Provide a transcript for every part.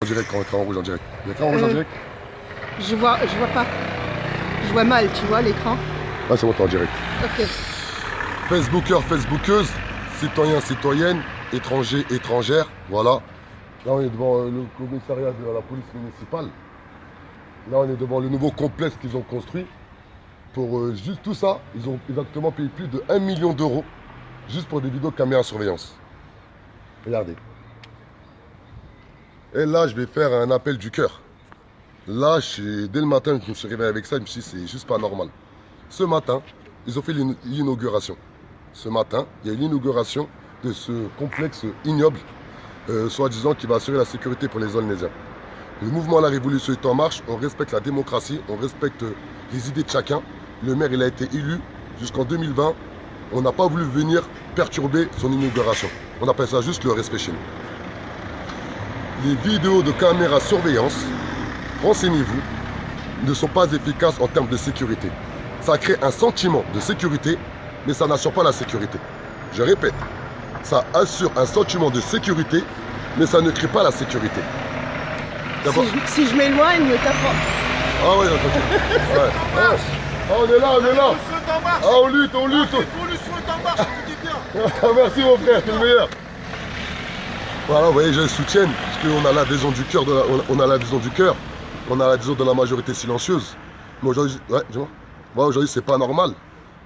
En direct, quand écran rouge en direct. L'écran rouge en direct? Je vois pas. Je vois mal, tu vois l'écran. Ah, c'est bon, t'es en direct. Ok. Facebookers, Facebookeuses, citoyens, citoyennes, étrangers, étrangères, voilà. Là, on est devant le commissariat de la police municipale. Là, on est devant le nouveau complexe qu'ils ont construit. Pour juste tout ça, ils ont exactement payé plus de 1 million d'euros juste pour des vidéos de caméra surveillance. Regardez. Et là, je vais faire un appel du cœur. Là, dès le matin, je me suis réveillé avec ça, je me suis dit, c'est juste pas normal. Ce matin, ils ont fait l'inauguration. Ce matin, il y a eu l'inauguration de ce complexe ignoble, soi-disant, qui va assurer la sécurité pour les Aulnésiens. Le mouvement La Révolution est en marche, on respecte la démocratie, on respecte les idées de chacun. Le maire, il a été élu jusqu'en 2020. On n'a pas voulu venir perturber son inauguration. On appelle ça juste le respect chez nous. Les vidéos de caméra surveillance, renseignez-vous, ne sont pas efficaces en termes de sécurité. Ça crée un sentiment de sécurité, mais ça n'assure pas la sécurité. Je répète, ça assure un sentiment de sécurité, mais ça ne crée pas la sécurité. Si je m'éloigne, ne tape pas. Ah ouais, ouais. Ah, on est là, on est là. Ah, on lutte, on lutte. Ah, merci mon frère, c'est le meilleur. Voilà, vous voyez, je les soutiens, parce qu'on a l'adhésion du cœur, on a l'adhésion du cœur, on a l'adhésion de la majorité silencieuse. Mais aujourd'hui, ouais, dis-moi. Ouais, aujourd'hui, c'est pas normal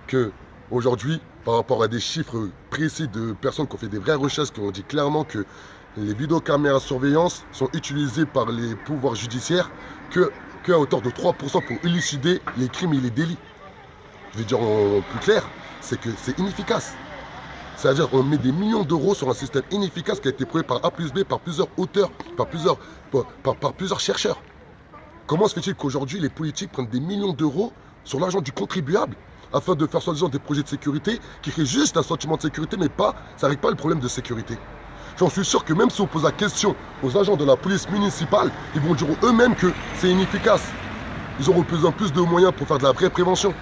que aujourd'hui, par rapport à des chiffres précis de personnes qui ont fait des vraies recherches, qui ont dit clairement que les vidéocaméras surveillance sont utilisées par les pouvoirs judiciaires qu'à hauteur de 3% pour élucider les crimes et les délits. Je vais dire en plus clair, c'est que c'est inefficace. C'est-à-dire qu'on met des millions d'euros sur un système inefficace qui a été prouvé par A plus B, par plusieurs auteurs, par plusieurs chercheurs. Comment se fait-il qu'aujourd'hui les politiques prennent des millions d'euros sur l'argent du contribuable afin de faire soi-disant des projets de sécurité qui créent juste un sentiment de sécurité, mais ça ne règle pas le problème de sécurité. J'en suis sûr que même si on pose la question aux agents de la police municipale, ils vont dire eux-mêmes que c'est inefficace. Ils auront besoin plus de moyens pour faire de la vraie prévention.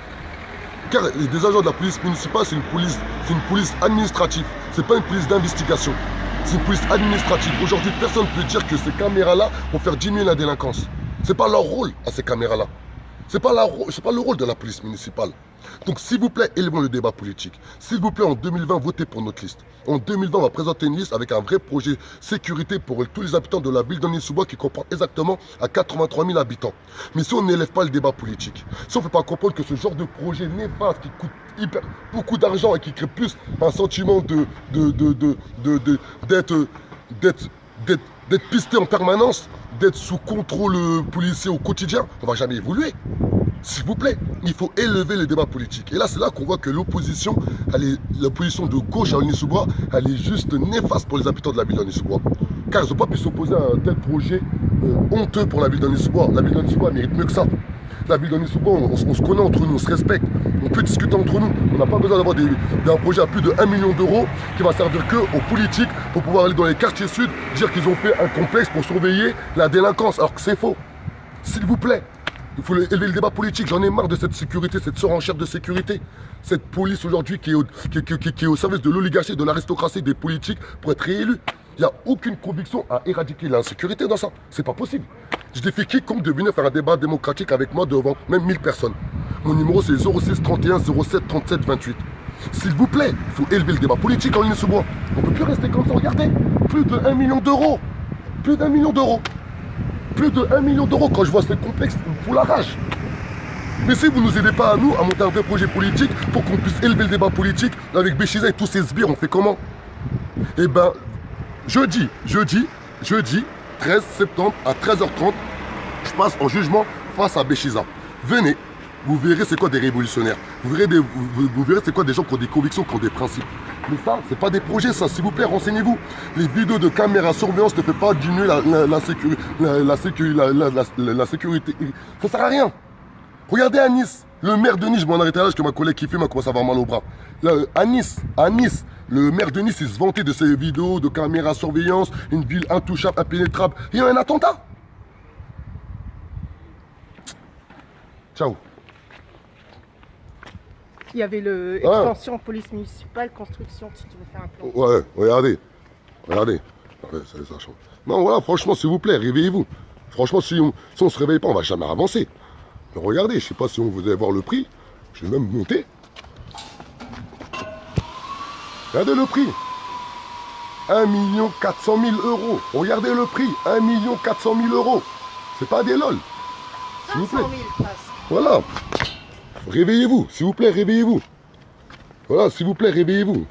Car des agents de la police municipale, c'est une police administrative. C'est pas une police d'investigation. C'est une police administrative. Aujourd'hui, personne ne peut dire que ces caméras-là vont faire diminuer la délinquance. C'est pas leur rôle à ces caméras-là. C'est pas le rôle de la police municipale. Donc s'il vous plaît, élevons le débat politique. S'il vous plaît, en 2020, votez pour notre liste. En 2020, on va présenter une liste avec un vrai projet sécurité pour tous les habitants de la ville d'Aulnay-sous-Bois qui comporte exactement à 83 000 habitants. Mais si on n'élève pas le débat politique, si on ne fait pas comprendre que ce genre de projet néfaste qui coûte beaucoup d'argent et qui crée plus un sentiment d'être pisté en permanence, d'être sous contrôle policier au quotidien, on ne va jamais évoluer. S'il vous plaît, il faut élever le débat politique. Et là, c'est là qu'on voit que l'opposition de gauche à Aulnay-sous-Bois, elle est juste néfaste pour les habitants de la ville d'Aulnay-sous-Bois. Car ils n'ont pas pu s'opposer à un tel projet honteux pour la ville d'Aulnay-sous-Bois. La ville d'Aulnay-sous-Bois mérite mieux que ça. La ville d'Aulnay-sous-Bois, on se connaît entre nous, on se respecte. On peut discuter entre nous. On n'a pas besoin d'avoir d'un projet à plus de 1 million d'euros qui va servir que aux politiques pour pouvoir aller dans les quartiers sud, dire qu'ils ont fait un complexe pour surveiller la délinquance, alors que c'est faux. S'il vous plaît. Il faut élever le débat politique. J'en ai marre de cette sécurité, cette surenchère de sécurité. Cette police aujourd'hui qui est au service de l'oligarchie, de l'aristocratie, des politiques pour être réélu. Il n'y a aucune conviction à éradiquer l'insécurité dans ça. C'est pas possible. Je défie quiconque de venir faire un débat démocratique avec moi devant même 1000 personnes. Mon numéro c'est 06 31 07 37 28. S'il vous plaît, il faut élever le débat politique en Aulnay-sous-Bois. On ne peut plus rester comme ça. Regardez, plus de 1 million d'euros. Plus d'1 million d'euros. Plus de 1 million d'euros, quand je vois ce complexe, il me fout la rage. Mais si vous ne nous aidez pas à nous à monter un vrai projet politique pour qu'on puisse élever le débat politique avec Béchiza et tous ces sbires, on fait comment? Eh ben, jeudi 13 septembre à 13h30, je passe en jugement face à Béchiza. Venez, vous verrez c'est quoi des révolutionnaires. Vous verrez c'est quoi des gens qui ont des convictions, qui ont des principes. Mais ça, c'est pas des projets, ça. S'il vous plaît, renseignez-vous. Les vidéos de caméra surveillance ne peuvent pas diminuer la sécurité. Ça sert à rien. Regardez à Nice. Le maire de Nice, je m'en arrêter là, parce que ma collègue qui filme a commencé à avoir mal au bras. À Nice, le maire de Nice, il se vantait de ces vidéos de caméra surveillance, une ville intouchable, impénétrable. Il y a eu un attentat. Ciao. Il y avait l'extension police municipale, construction, si tu veux faire un plan. Ouais, regardez. Ouais, ça change. Non, voilà, franchement, s'il vous plaît, réveillez-vous. Franchement, si on se réveille pas, on va jamais avancer. Mais regardez, je sais pas si vous allez voir le prix. Je vais même monter. Regardez le prix. 1 400 000 euros. Regardez le prix. 1 400 000 euros. C'est pas des lol. S'il vous plaît. 500 000 presque. Voilà. Réveillez-vous. S'il vous plaît, réveillez-vous. Voilà, s'il vous plaît, réveillez-vous.